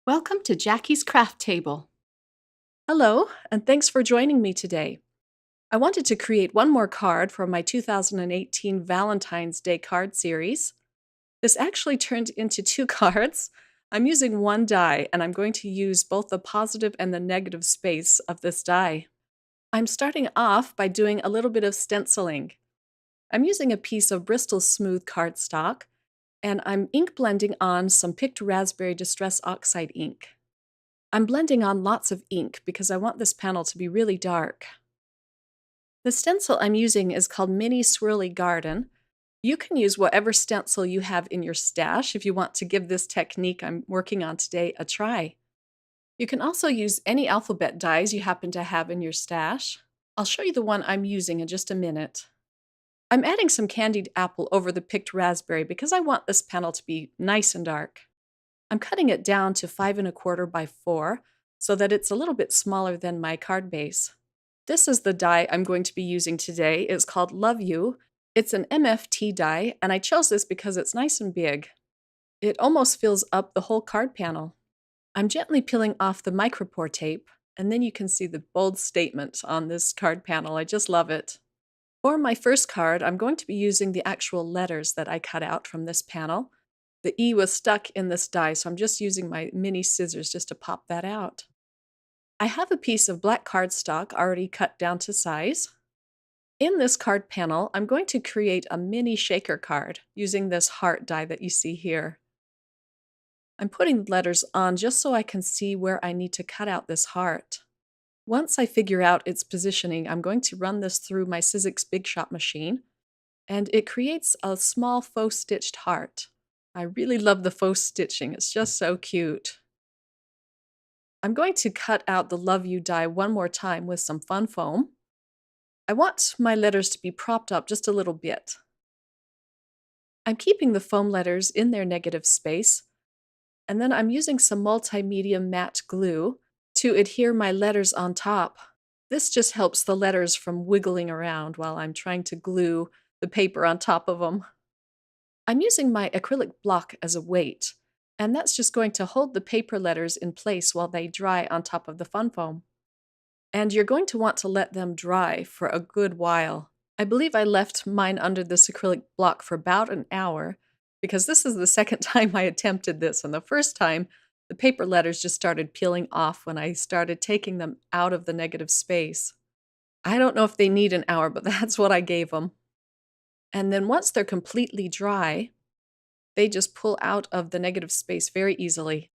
Welcome to Jackie's Craft Table. Hello, and thanks for joining me today. I wanted to create one more card for my 2018 Valentine's Day card series. This actually turned into two cards. I'm using one die, and I'm going to use both the positive and the negative space of this die. I'm starting off by doing a little bit of stenciling. I'm using a piece of Bristol Smooth cardstock, and I'm ink blending on some picked raspberry Distress Oxide ink. I'm blending on lots of ink because I want this panel to be really dark. The stencil I'm using is called Mini Swirly Garden. You can use whatever stencil you have in your stash if you want to give this technique I'm working on today a try. You can also use any alphabet dies you happen to have in your stash. I'll show you the one I'm using in just a minute. I'm adding some candied apple over the picked raspberry because I want this panel to be nice and dark. I'm cutting it down to 5 1/4 by 4 so that it's a little bit smaller than my card base. This is the die I'm going to be using today. It's called Love You. It's an MFT die, and I chose this because it's nice and big. It almost fills up the whole card panel. I'm gently peeling off the micropore tape, and then you can see the bold statement on this card panel. I just love it. For my first card, I'm going to be using the actual letters that I cut out from this panel. The E was stuck in this die, so I'm just using my mini scissors just to pop that out. I have a piece of black cardstock already cut down to size. In this card panel, I'm going to create a mini shaker card using this heart die that you see here. I'm putting letters on just so I can see where I need to cut out this heart. Once I figure out its positioning, I'm going to run this through my Sizzix Big Shot machine, and it creates a small faux stitched heart. I really love the faux stitching. It's just so cute. I'm going to cut out the Love You die one more time with some fun foam. I want my letters to be propped up just a little bit. I'm keeping the foam letters in their negative space, and then I'm using some multimedia matte glue to adhere my letters on top. This just helps the letters from wiggling around while I'm trying to glue the paper on top of them. I'm using my acrylic block as a weight, and that's just going to hold the paper letters in place while they dry on top of the fun foam. And you're going to want to let them dry for a good while. I believe I left mine under this acrylic block for about an hour because this is the second time I attempted this, and the first time the paper letters just started peeling off when I started taking them out of the negative space. I don't know if they need an hour, but that's what I gave them. And then once they're completely dry, they just pull out of the negative space very easily.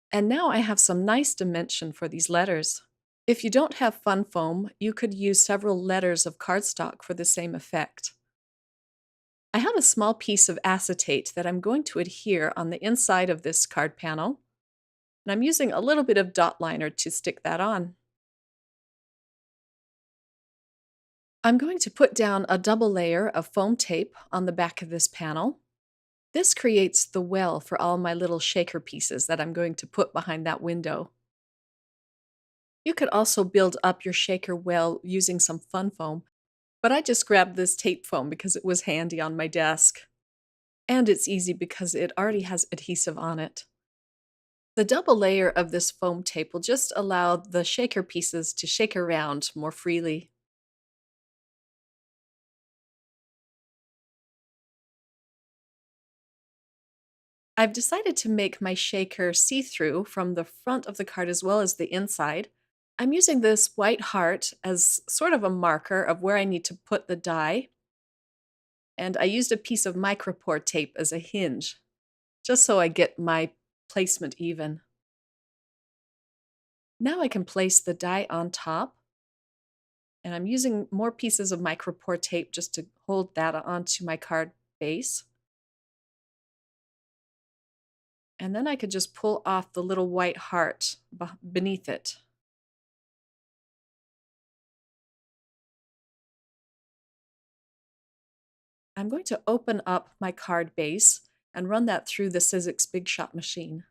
And now I have some nice dimension for these letters. If you don't have fun foam, you could use several letters of cardstock for the same effect. I have a small piece of acetate that I'm going to adhere on the inside of this card panel, and I'm using a little bit of dot liner to stick that on. I'm going to put down a double layer of foam tape on the back of this panel. This creates the well for all my little shaker pieces that I'm going to put behind that window. You could also build up your shaker well using some fun foam, but I just grabbed this tape foam because it was handy on my desk. And it's easy because it already has adhesive on it. The double layer of this foam tape will just allow the shaker pieces to shake around more freely. I've decided to make my shaker see-through from the front of the card as well as the inside. I'm using this white heart as sort of a marker of where I need to put the die, and I used a piece of micropore tape as a hinge, just so I get my placement even. Now I can place the die on top, and I'm using more pieces of micropore tape just to hold that onto my card base. And then I could just pull off the little white heart beneath it. I'm going to open up my card base and run that through the Sizzix Big Shot machine.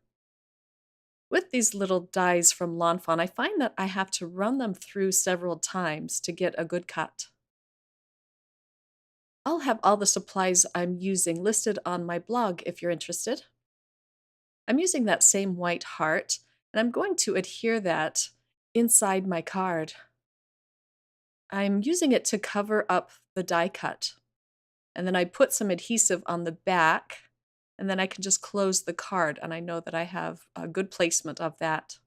With these little dies from Lawn Fawn, I find that I have to run them through several times to get a good cut. I'll have all the supplies I'm using listed on my blog if you're interested. I'm using that same white heart, and I'm going to adhere that inside my card. I'm using it to cover up the die cut. And then I put some adhesive on the back, and then I can just close the card, and I know that I have a good placement of that.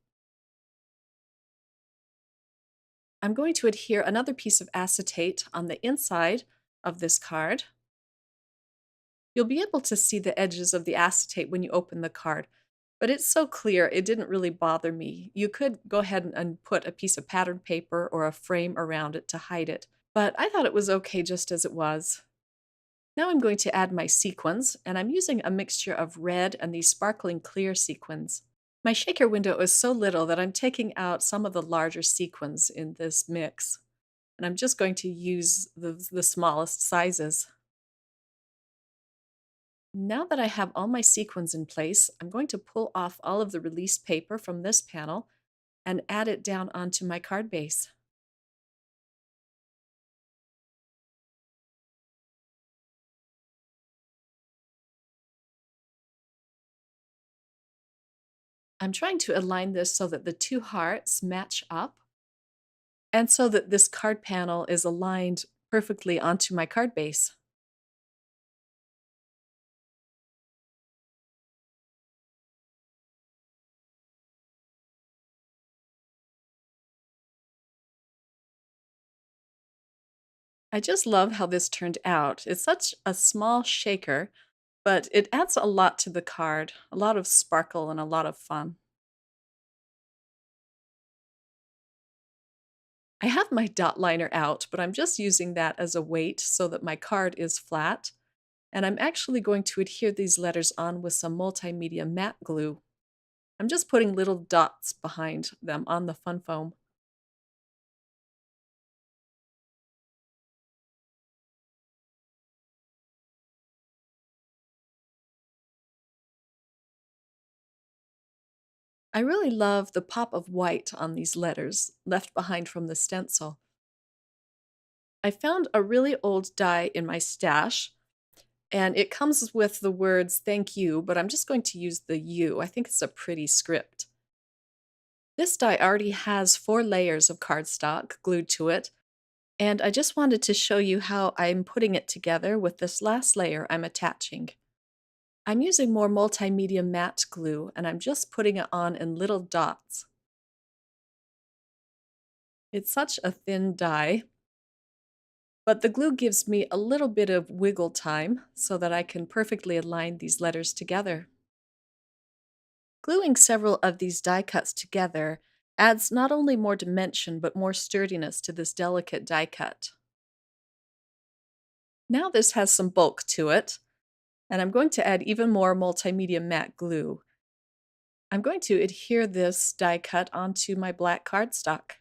I'm going to adhere another piece of acetate on the inside of this card. You'll be able to see the edges of the acetate when you open the card, but it's so clear it didn't really bother me. You could go ahead and put a piece of pattern paper or a frame around it to hide it, but I thought it was okay just as it was. Now I'm going to add my sequins, and I'm using a mixture of red and these sparkling clear sequins. My shaker window is so little that I'm taking out some of the larger sequins in this mix, and I'm just going to use the smallest sizes. Now that I have all my sequins in place, I'm going to pull off all of the released paper from this panel and add it down onto my card base. I'm trying to align this so that the two hearts match up and so that this card panel is aligned perfectly onto my card base. I just love how this turned out. It's such a small shaker, but it adds a lot to the card, a lot of sparkle and a lot of fun. I have my dot liner out, but I'm just using that as a weight so that my card is flat. And I'm actually going to adhere these letters on with some multimedia matte glue. I'm just putting little dots behind them on the fun foam. I really love the pop of white on these letters left behind from the stencil. I found a really old die in my stash, and it comes with the words thank you, but I'm just going to use the U. I think it's a pretty script. This die already has 4 layers of cardstock glued to it, and I just wanted to show you how I'm putting it together with this last layer I'm attaching. I'm using more multimedia matte glue, and I'm just putting it on in little dots. It's such a thin die, but the glue gives me a little bit of wiggle time so that I can perfectly align these letters together. Gluing several of these die cuts together adds not only more dimension but more sturdiness to this delicate die cut. Now this has some bulk to it, and I'm going to add even more multimedia matte glue. I'm going to adhere this die cut onto my black cardstock.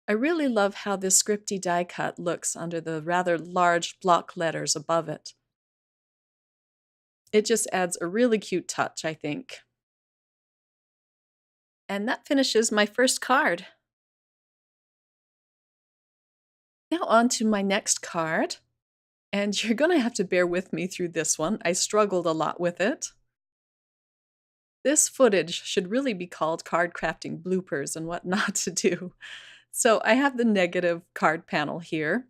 I really love how this scripty die cut looks under the rather large block letters above it. It just adds a really cute touch, I think. And that finishes my first card. Now on to my next card. And you're going to have to bear with me through this one. I struggled a lot with it. This footage should really be called card crafting bloopers and what not to do. So I have the negative card panel here.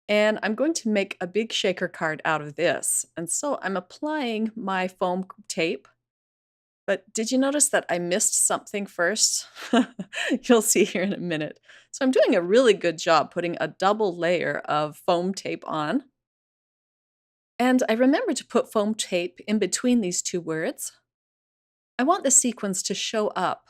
And I'm going to make a big shaker card out of this. And so I'm applying my foam tape. But did you notice that I missed something first? You'll see here in a minute. So I'm doing a really good job putting a double layer of foam tape on. And I remember to put foam tape in between these two words. I want the sequins to show up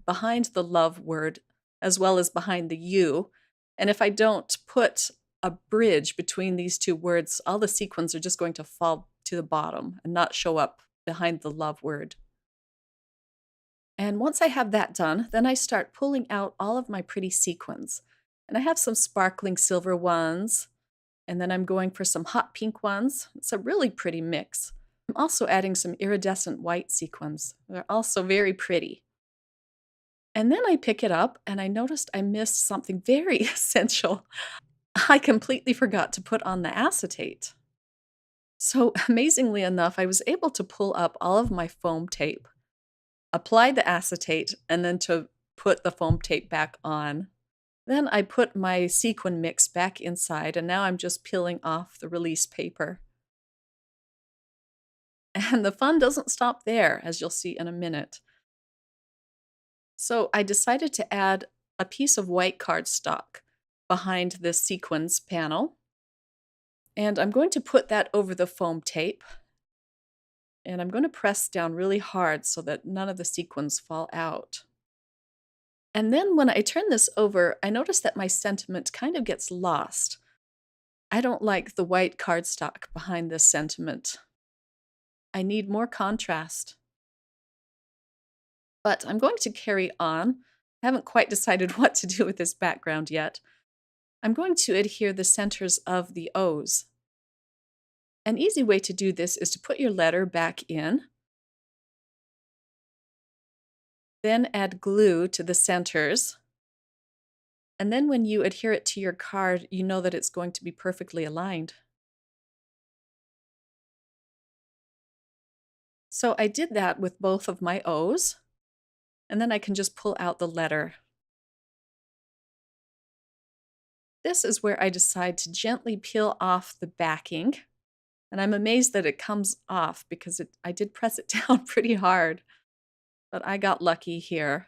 behind the love word as well as behind the U. And if I don't put a bridge between these two words, all the sequins are just going to fall to the bottom and not show up behind the love word. And once I have that done, then I start pulling out all of my pretty sequins. And I have some sparkling silver ones, and then I'm going for some hot pink ones. It's a really pretty mix. I'm also adding some iridescent white sequins. They're also very pretty. And then I pick it up and I noticed I missed something very essential. I completely forgot to put on the acetate. So, amazingly enough, I was able to pull up all of my foam tape, apply the acetate, and then to put the foam tape back on. Then I put my sequin mix back inside, and now I'm just peeling off the release paper. And the fun doesn't stop there, as you'll see in a minute. So I decided to add a piece of white cardstock behind this sequins panel. And I'm going to put that over the foam tape. And I'm going to press down really hard so that none of the sequins fall out. And then when I turn this over, I notice that my sentiment kind of gets lost. I don't like the white cardstock behind this sentiment. I need more contrast. But I'm going to carry on. I haven't quite decided what to do with this background yet. I'm going to adhere the centers of the O's. An easy way to do this is to put your letter back in, then add glue to the centers, and then when you adhere it to your card, you know that it's going to be perfectly aligned. So I did that with both of my O's, and then I can just pull out the letter. This is where I decide to gently peel off the backing, and I'm amazed that it comes off because I did press it down pretty hard, but I got lucky here.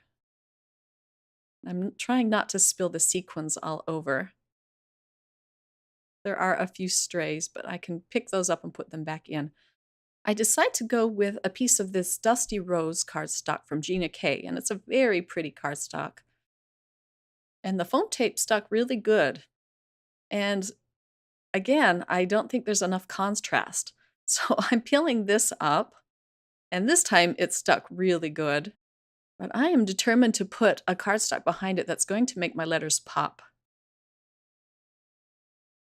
I'm trying not to spill the sequins all over. There are a few strays, but I can pick those up and put them back in. I decide to go with a piece of this Dusty Rose cardstock from Gina K, and it's a very pretty cardstock. And the foam tape stuck really good. And again, I don't think there's enough contrast. So I'm peeling this up, and this time it stuck really good. But I am determined to put a cardstock behind it that's going to make my letters pop.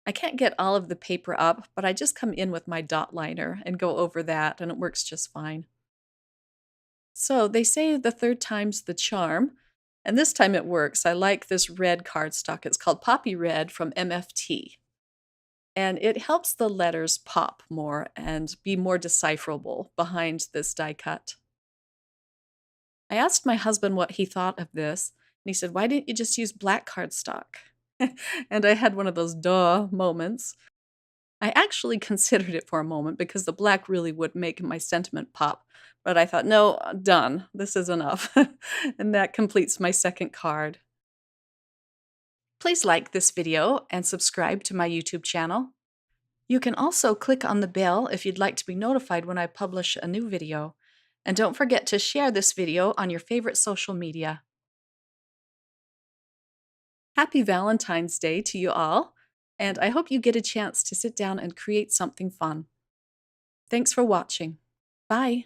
I can't get all of the paper up, but I just come in with my dot liner and go over that, and it works just fine. So they say the third time's the charm, and this time it works. I like this red cardstock. It's called Poppy Red from MFT. And it helps the letters pop more and be more decipherable behind this die cut. I asked my husband what he thought of this, and he said, "Why didn't you just use black cardstock?" And I had one of those duh moments. I actually considered it for a moment because the black really would make my sentiment pop, but I thought, no, done. This is enough. And that completes my second card. Please like this video and subscribe to my YouTube channel. You can also click on the bell if you'd like to be notified when I publish a new video. And don't forget to share this video on your favorite social media. Happy Valentine's Day to you all, and I hope you get a chance to sit down and create something fun. Thanks for watching. Bye.